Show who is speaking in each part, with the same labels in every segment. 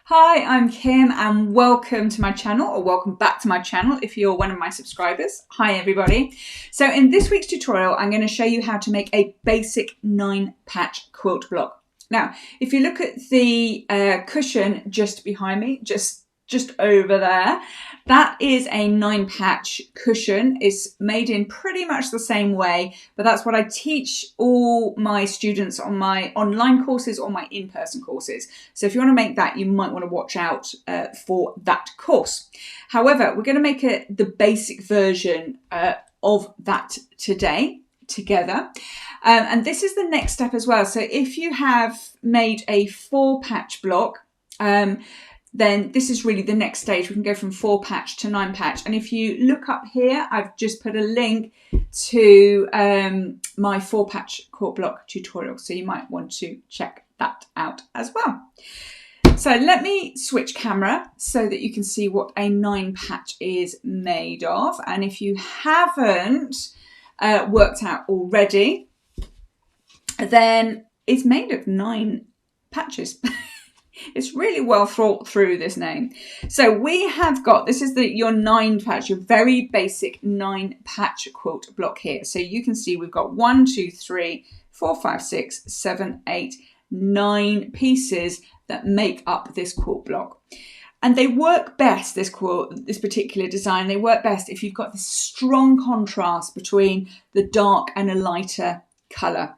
Speaker 1: Hi, I'm Kim and welcome to my channel, or welcome back to my channel if you're one of my subscribers. Hi everybody. So in this week's tutorial, I'm going to show you how to make a basic 9-patch quilt block. Now, if you look at the cushion just behind me, just over there, that is a 9-patch cushion. It's made in pretty much the same way, but that's what I teach all my students on my online courses or my in-person courses. So if you want to make that, you might want to watch out for that course. However, we're going to make the basic version of that today together. And this is the next step as well. So if you have made a 4-patch block, then this is really the next stage. We can go from 4-patch to 9-patch. And if you look up here, I've just put a link to my 4-patch quilt block tutorial. So you might want to check that out as well. So let me switch camera so that you can see what a 9-patch is made of. And if you haven't worked out already, then it's made of 9 patches. It's really well thought through, this name. So we have got, this is your 9-patch, your very basic 9-patch quilt block here. So you can see we've got 1, 2, 3, 4, 5, 6, 7, 8, 9 pieces that make up this quilt block. And they work best, this particular design, they work best if you've got this strong contrast between the dark and a lighter colour.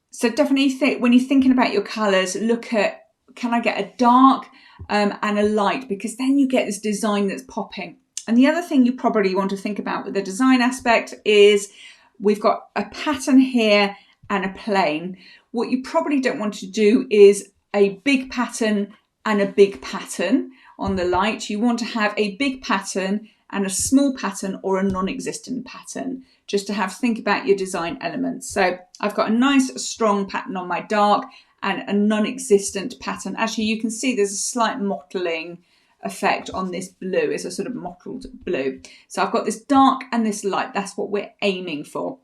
Speaker 1: So definitely when you're thinking about your colours, look at, can I get a dark and a light? Because then you get this design that's popping. And the other thing you probably want to think about with the design aspect is we've got a pattern here and a plain. What you probably don't want to do is a big pattern and a big pattern on the light. You want to have a big pattern and a small pattern or a non-existent pattern, just to think about your design elements. So I've got a nice strong pattern on my dark and a non-existent pattern. Actually, you can see there's a slight mottling effect on this blue. It's a sort of mottled blue. So I've got this dark and this light. That's what we're aiming for.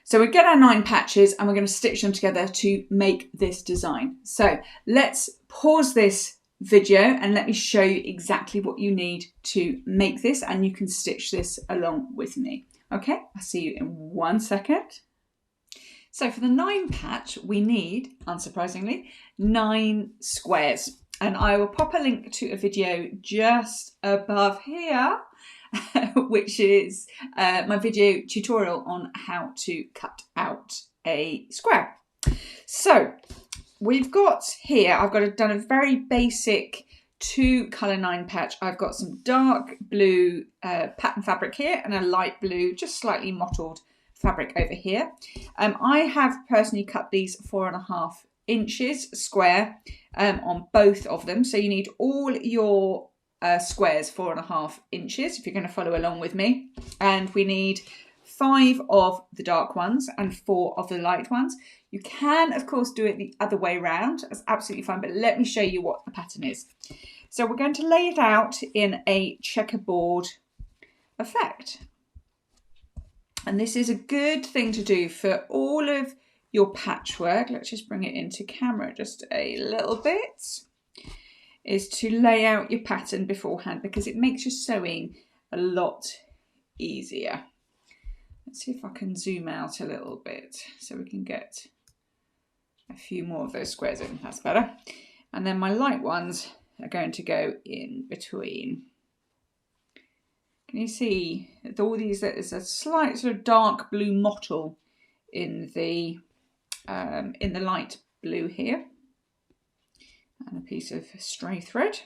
Speaker 1: So we get our 9 patches and we're going to stitch them together to make this design. So let's pause this video and let me show you exactly what you need to make this, and you can stitch this along with me. Okay, I'll see you in 1 second. So for the 9-patch, we need, unsurprisingly, 9 squares. And I will pop a link to a video just above here, which is my video tutorial on how to cut out a square. So we've got here, I've done a very basic 2-colour 9-patch. I've got some dark blue pattern fabric here and a light blue, just slightly mottled fabric over here. I have personally cut these 4.5 inches square on both of them. So you need all your squares 4.5 inches if you're going to follow along with me. And we need 5 of the dark ones and 4 of the light ones. You can, of course, do it the other way around. That's absolutely fine, but let me show you what the pattern is. So we're going to lay it out in a checkerboard effect. And this is a good thing to do for all of your patchwork. Let's just bring it into camera just a little bit. Is to lay out your pattern beforehand, because it makes your sewing a lot easier. Let's see if I can zoom out a little bit so we can get a few more of those squares in. That's better. And then my light ones are going to go in between. Can you see all these? There's a slight sort of dark blue mottle in the light blue here, and a piece of stray thread.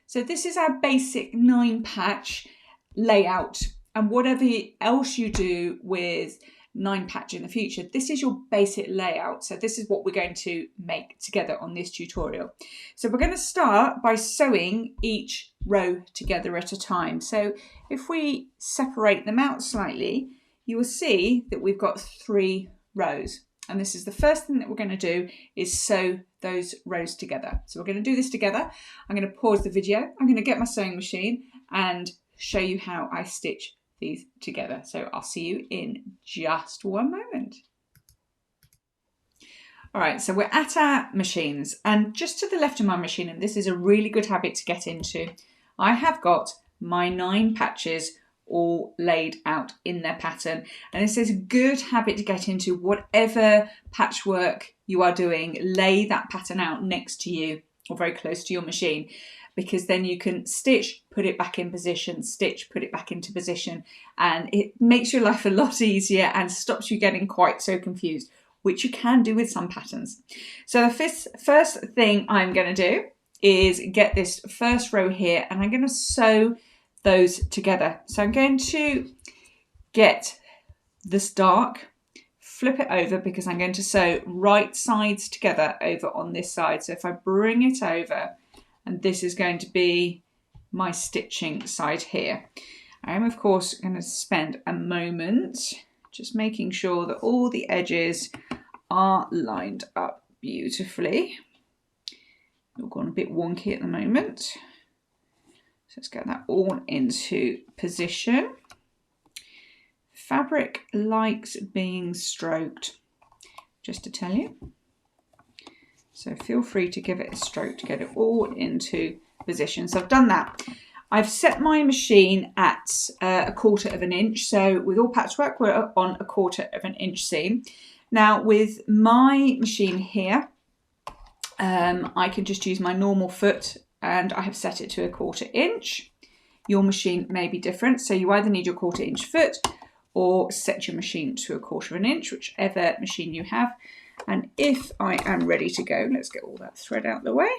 Speaker 1: So this is our basic 9-patch layout, and whatever else you do with 9-patch in the future, this is your basic layout. So this is what we're going to make together on this tutorial. So we're going to start by sewing each row together at a time. So if we separate them out slightly, you will see that we've got 3 rows. And this is the first thing that we're going to do, is sew those rows together. So we're going to do this together. I'm going to pause the video. I'm going to get my sewing machine and show you how I stitch these together. So I'll see you in just 1 moment. All right, so we're at our machines, and just to the left of my machine, and this is a really good habit to get into, I have got my 9 patches all laid out in their pattern. And this is a good habit to get into. Whatever patchwork you are doing, lay that pattern out next to you or very close to your machine, because then you can stitch, put it back in position, stitch, put it back into position, and it makes your life a lot easier and stops you getting quite so confused, which you can do with some patterns. So the first thing I'm going to do is get this first row here, and I'm going to sew those together. So I'm going to get this dark, flip it over, because I'm going to sew right sides together over on this side. So if I bring it over, and this is going to be my stitching side here, I am of course going to spend a moment just making sure that all the edges are lined up beautifully. You've gone a bit wonky at the moment. So let's get that all into position. Fabric likes being stroked, just to tell you. So feel free to give it a stroke to get it all into position. So I've done that. I've set my machine at 1/4 of an inch. So with all patchwork, we're on 1/4 of an inch seam. Now with my machine here, I can just use my normal foot, and I have set it to 1/4 inch. Your machine may be different, so you either need your 1/4 inch foot or set your machine to 1/4 of an inch, whichever machine you have. And if I am ready to go, let's get all that thread out the way.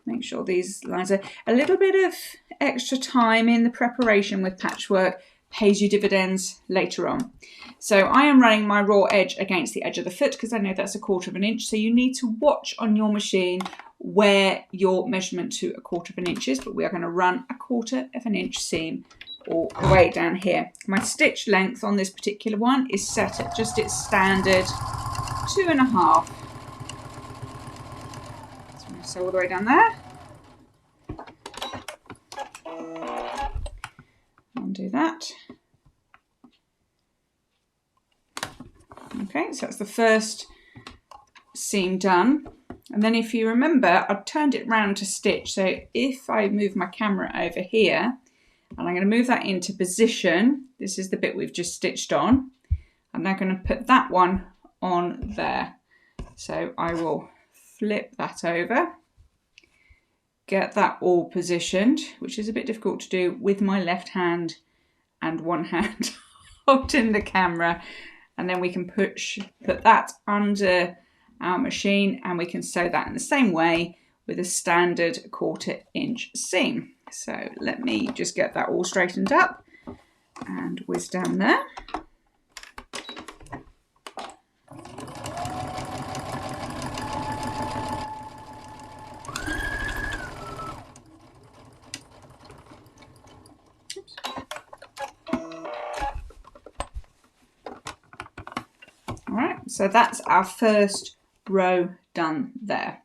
Speaker 1: Make sure these lines are a little bit of extra time in the preparation with patchwork pays you dividends later on. So I am running my raw edge against the edge of the foot because I know that's 1/4 of an inch. So you need to watch on your machine where your measurement to 1/4 of an inch is, but we are going to run 1/4 of an inch seam all the way down here. My stitch length on this particular one is set at just its standard 2.5. So all the way down there. Undo that. Okay, so that's the first seam done. And then if you remember, I've turned it round to stitch. So if I move my camera over here, and I'm going to move that into position, this is the bit we've just stitched on. I'm now going to put that one on there. So I will flip that over, get that all positioned, which is a bit difficult to do with my left hand and one hand holding the camera. And then we can put that under our machine, and we can sew that in the same way with a standard 1/4 inch seam. So let me just get that all straightened up and whiz down there. So that's our first row done there.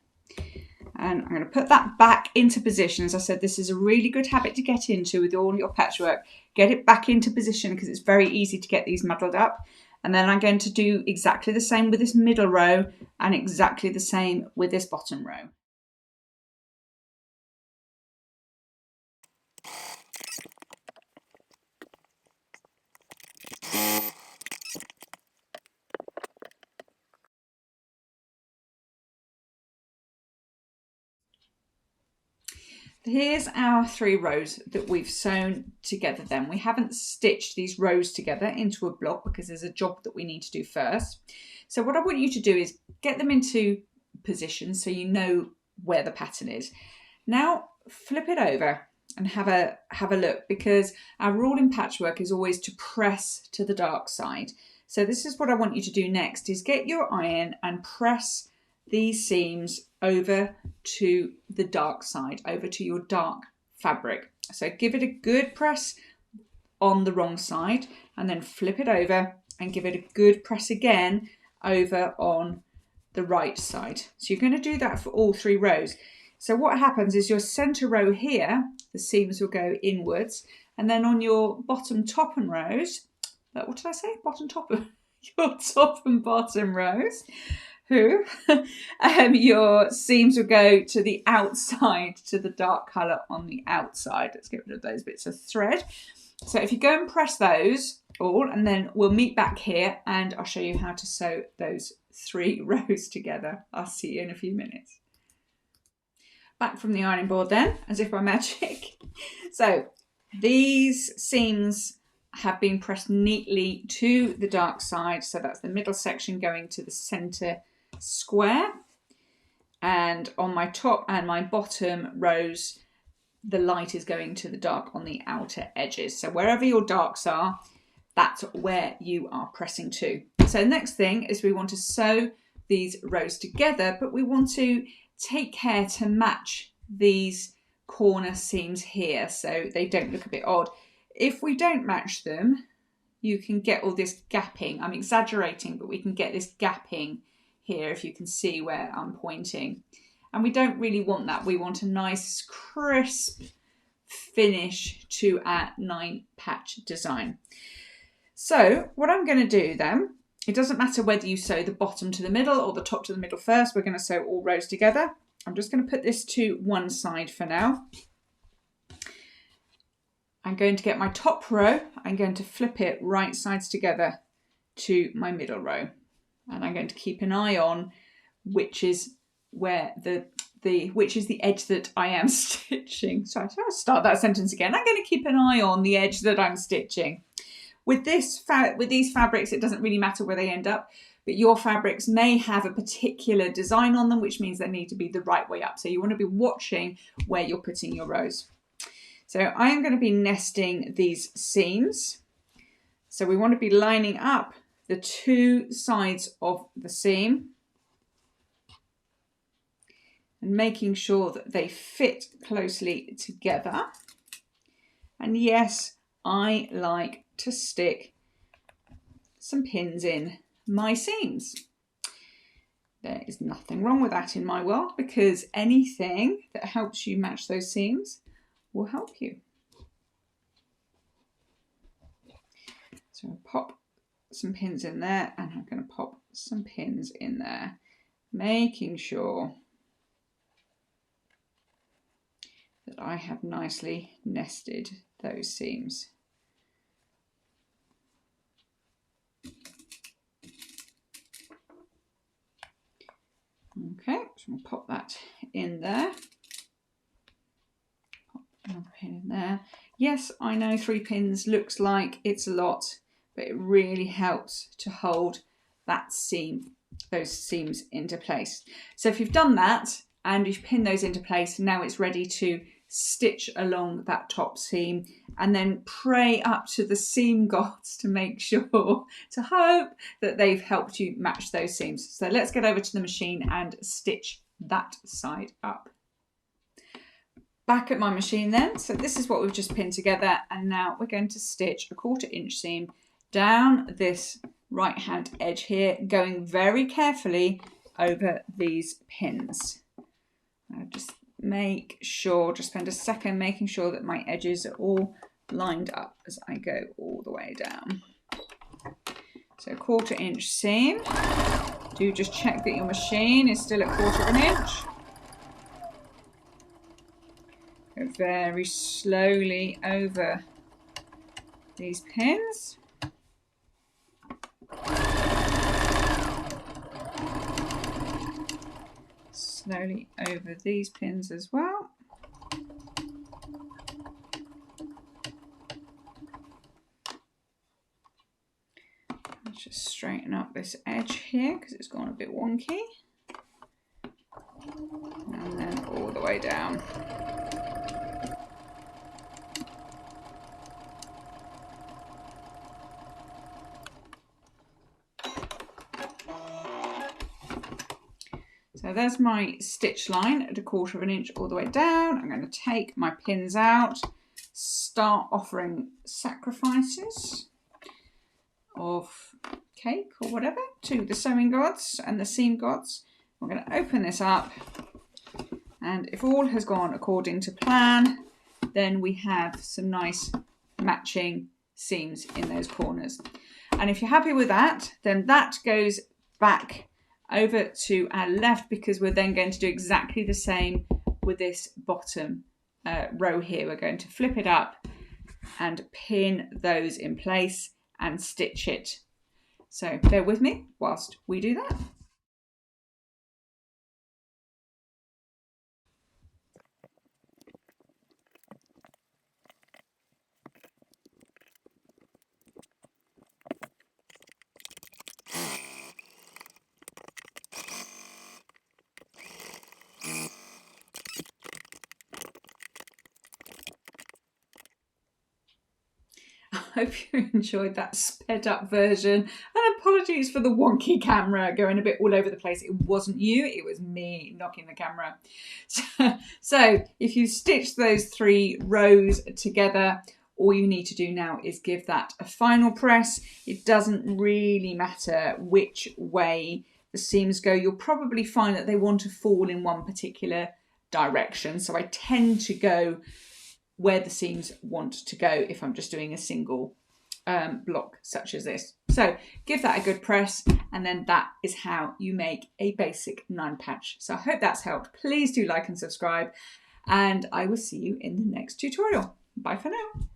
Speaker 1: And I'm going to put that back into position. As I said, this is a really good habit to get into with all your patchwork. Get it back into position because it's very easy to get these muddled up. And then I'm going to do exactly the same with this middle row and exactly the same with this bottom row. Here's our 3 rows that we've sewn together then. We haven't stitched these rows together into a block because there's a job that we need to do first. So what I want you to do is get them into position so you know where the pattern is. Now flip it over and have a look, because our rule in patchwork is always to press to the dark side. So this is what I want you to do next, is get your iron and press these seams over to the dark side, over to your dark fabric. So give it a good press on the wrong side and then flip it over and give it a good press again over on the right side. So you're going to do that for all 3 rows. So what happens is your center row here, the seams will go inwards, and then on your bottom top and rows, what did I say? Bottom top? your top and bottom rows, your seams will go to the outside, to the dark colour on the outside. Let's get rid of those bits of thread. So if you go and press those all, and then we'll meet back here and I'll show you how to sew those 3 rows together. I'll see you in a few minutes. Back from the ironing board then, as if by magic. So these seams have been pressed neatly to the dark side. So that's the middle section going to the centre square. And on my top and my bottom rows, the light is going to the dark on the outer edges. So wherever your darks are, that's where you are pressing to. So the next thing is we want to sew these rows together, but we want to take care to match these corner seams here so they don't look a bit odd. If we don't match them, you can get all this gapping. I'm exaggerating, but we can get this gapping here if you can see where I'm pointing. And we don't really want that. We want a nice crisp finish to our 9-patch design. So what I'm going to do then, it doesn't matter whether you sew the bottom to the middle or the top to the middle first. We're going to sew all rows together. I'm just going to put this to one side for now. I'm going to get my top row. I'm going to flip it right sides together to my middle row. And I'm going to keep an eye on which is where which is the edge that I am stitching. So I'll start that sentence again. I'm going to keep an eye on the edge that I'm stitching. With these fabrics, it doesn't really matter where they end up, but your fabrics may have a particular design on them, which means they need to be the right way up. So you want to be watching where you're putting your rows. So I am going to be nesting these seams. So we want to be lining up the 2 sides of the seam and making sure that they fit closely together. And yes, I like to stick some pins in my seams. There is nothing wrong with that in my world, because anything that helps you match those seams will help you. So I'll pop some pins in there, and I'm going to pop some pins in there, making sure that I have nicely nested those seams. Okay, so we'll pop that in there. Pop another pin in there. Yes, I know 3 pins looks like it's a lot, but it really helps to hold that seam, those seams into place. So if you've done that and you've pinned those into place, now it's ready to stitch along that top seam and then pray up to the seam gods to make sure, to hope that they've helped you match those seams. So let's get over to the machine and stitch that side up. Back at my machine then, so this is what we've just pinned together, and now we're going to stitch a 1/4 inch seam down this right hand edge here, going very carefully over these pins. Now just make sure, just spend a second making sure that my edges are all lined up as I go all the way down. So 1/4 inch seam. Do just check that your machine is still at 1/4 inch. Go very slowly over these pins. Slowly over these pins as well. Let's just straighten up this edge here because it's gone a bit wonky. And then all the way down. So there's my stitch line at 1/4 inch all the way down. I'm going to take my pins out, start offering sacrifices of cake or whatever to the sewing gods and the seam gods. We're going to open this up, and if all has gone according to plan, then we have some nice matching seams in those corners. And if you're happy with that, then that goes back over to our left, because we're then going to do exactly the same with this bottom row here. We're going to flip it up and pin those in place and stitch it. So bear with me whilst we do that. I hope you enjoyed that sped up version, and apologies for the wonky camera going a bit all over the place. It wasn't you, it was me knocking the camera. So if you stitch those 3 rows together, all you need to do now is give that a final press. It doesn't really matter which way the seams go. You'll probably find that they want to fall in one particular direction. So I tend to go where the seams want to go if I'm just doing a single block such as this. So give that a good press, and then that is how you make a basic 9 patch. So I hope that's helped. Please do like and subscribe, and I will see you in the next tutorial. Bye for now.